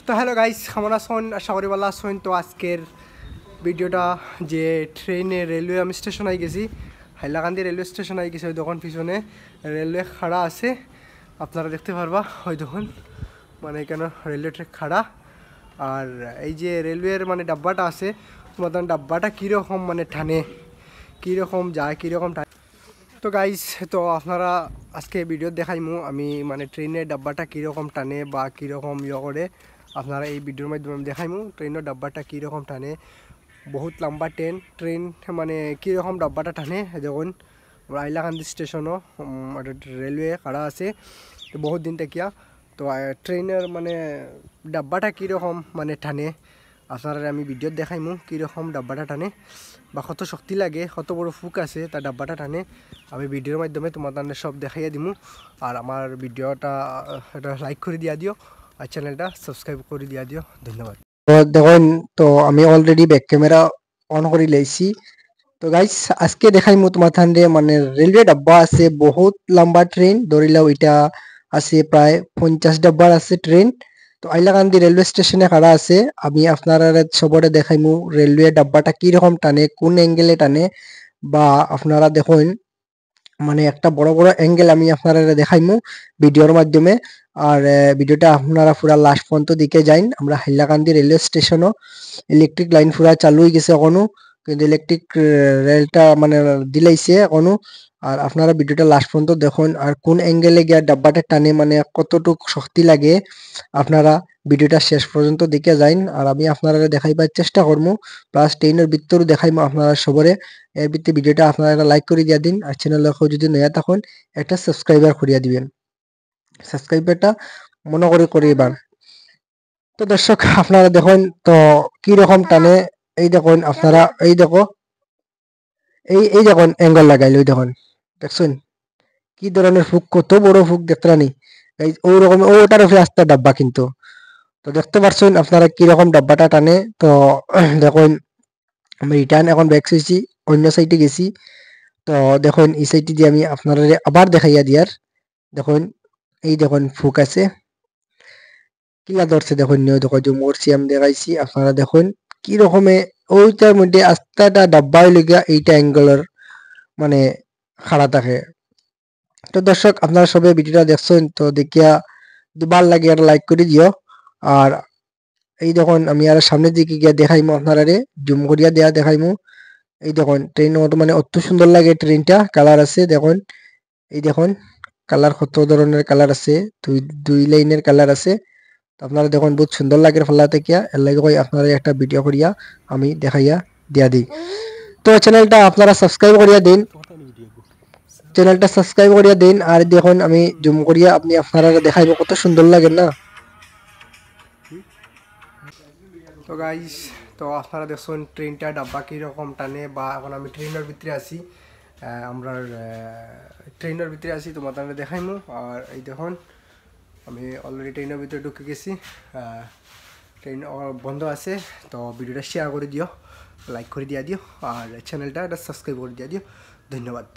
তো hello guys, কেমন আছেন? আশা করি ভালো আছেন। তো আজকের ভিডিওটা যে ট্রেনে রেলওয়ে আমি স্টেশন আই গেছি, হাইলাকান্দি রেলওয়ে স্টেশন আই গেছি। ওই দোকান পিছনে রেলওয়ে খাড়া আছে, আপনারা দেখতে পারবা। ওই দোকান মানে কেন রেলওয়ে ট্রেক খাড়া। আর এই যে রেলওয়ের মানে ডাব্বাটা আছে, তোমার ডাব্বাটা কীরকম মানে টানে, কীরকম যায়, কীরকম টানে। তো গাইস, তো আপনারা আজকে ভিডিও দেখাইমু আমি মানে ট্রেনের ডাব্বাটা কীরকম টানে বা কীরকম করে, আপনারা এই ভিডিওর মাধ্যমে আমি দেখাইমু ট্রেনের ডাব্বাটা কীরকম টানে। বহুত লম্বা ট্রেন মানে কীরকম ডাব্বাটা টানে। দেখুন হাইলাকান্দি স্টেশনও রেলওয়ে খাড়া আছে তো বহুত দিন থেকিয়া। তো ট্রেনের মানে ডাব্বাটা কীরকম মানে টানে আপনারা আমি ভিডিওত দেখাইমু কীরকম ডাব্বাটা টানে বা কত শক্তি লাগে, কত বড় ফুক আছে তার ডাব্বাটা টানে। আমি ভিডিওর মাধ্যমে তোমাদের সব দেখাইয়া দিমু। আর আমার ভিডিওটা এটা লাইক করে দিয়া দিও আর চ্যানেলটা সাবস্ক্রাইব করে দিয়া দিও। ধন্যবাদ। তো দেখুন, তো আমি অলরেডি ব্যাক ক্যামেরা অন করে লাইছি। তো গাইস, আজকে দেখাইমু তোমার ঠান্ডে মানে রেলওয়ে ডাব্বা আছে, বহুত লম্বা ট্রেন ধরিলাও এটা আছে প্রায় 50 ডাব্বার আছে ট্রেন। তো হাইলাকান্দি রেলওয়ে স্টেশনে খাড়া আছে। আমি আপনারা সবরে দেখাইমু রেলওয়ে ডাব্বাটা কি রকম টানে, কোন অ্যাঙ্গেলে টানে। বা আপনারা দেখুন মানে একটা বড় বড় অ্যাঙ্গেল আমি আপনারা দেখাইমু ভিডিওর মাধ্যমে। আর ভিডিওটা আপনারা পুরা লাস্ট পর্যন্ত দিকে যাইন। আমরা হাইলাকান্দি রেলওয়ে স্টেশনও ইলেকট্রিক লাইন পুরা চালু হয়ে গেছে এখনো, কিন্তু ইলেকট্রিক রেলটা মানে দিলাইছে এখনো। আর আপনারা ভিডিওটা লাস্ট পর্যন্ত দেখুন আর কোন অ্যাঙ্গেলে গিয়া ডাব্বাটা টানে মানে কতটুক শক্তি লাগে, আপনারা ভিডিওটা শেষ পর্যন্ত দিকে যাইন। আর আমি আপনারা দেখাইবার চেষ্টা করবো, প্লাস ট্রেনের ভিতরও দেখাইমু আপনারা সবরে। এর ভিত্তি ভিডিওটা আপনারা একটা লাইক করে দিয়া দিন আর চ্যানেলকে যদি নয়া থাকুন একটা সাবস্ক্রাইবার করিয়া দিবেন। সাবস্ক্রাইবারটা মনে করে করিবার। তো দর্শক আপনারা দেখুন তো কি রকম টানে। এই দেখুন আপনারা, এই দেখো এই দেখুন অ্যাঙ্গল লাগাইল, ওই দেখুন দেখছেন কি ধরনের ফুক, কত বড় ফুক দেখতে রানি। এই ওই রকম ওটার উপরে আস্তে ডাব্বা কিন্তু। তো দেখতে পারছেন আপনারা কি রকম ডাব্বাটা টানে। তো দেখুন আমি রিটার্ন এখন ব্যাক হয়েছি, অন্য সাইডে গেছি। তো দেখুন এই সাইডে দিয়ে আমি আপনারা আবার দেখাইয়া দিয়ার। দেখুন এই দেখুন ফুক আছে কিলা ধরছে, দেখুন নিয়ে দেখো যে মরছি আমি দেখাইছি। আপনারা দেখুন কি রকমে ওইটার মধ্যে আস্তাটা ডাব্বা লেগা এইটা অ্যাঙ্গেলের মানে খাড়া থাকে। তো দর্শক আপনারা সবাই ভিডিওটা দেখছেন, তো দেখিয়া দুবার লাগে আর লাইক করে দিও। আর এই দেখুন আমি আর সামনের দিকে গিয়া দেখাইমু আপনারা জুম করিয়া দেয়া দেখাইমু। এই দেখুন ট্রেন মানে অত সুন্দর লাগে, ট্রেনটা কালার আছে দেখুন। এই দেখুন কালার কত ধরনের কালার আছে, দুই দুই লাইনের কালার আছে। তো আপনারা দেখুন বহুত সুন্দর লাগে ফেলা থেকে। এর লাগে কই আপনারা একটা ভিডিও করিয়া আমি দেখাইয়া দিয়া দিই। তো চ্যানেলটা আপনারা সাবস্ক্রাইব করিয়া দিন, চ্যানেলটা সাবস্ক্রাইব করিয়া দিন। আর দেখুন আমি জুম করিয়া আপনি আপনারা দেখাইব কত সুন্দর লাগে না। তো গাইস, তো আপনারা দেখুন ট্রেনটা ডাব্বা কীরকম টানে। বা এখন আমি ট্রেনের ভিতরে আছি, আমরা ট্রেনের ভিতরে আছি তোমাদের দেখাইমু। আর এই দেখুন আমি অলরেডি ট্রেনের ভিতরে ঢুকে গেছি। ট্রেন বন্ধ আছে। তো ভিডিওটা শেয়ার করে দিও, লাইক করে দিয়া দিও আর চ্যানেলটা সাবস্ক্রাইব করে দিয়া দিও। ধন্যবাদ।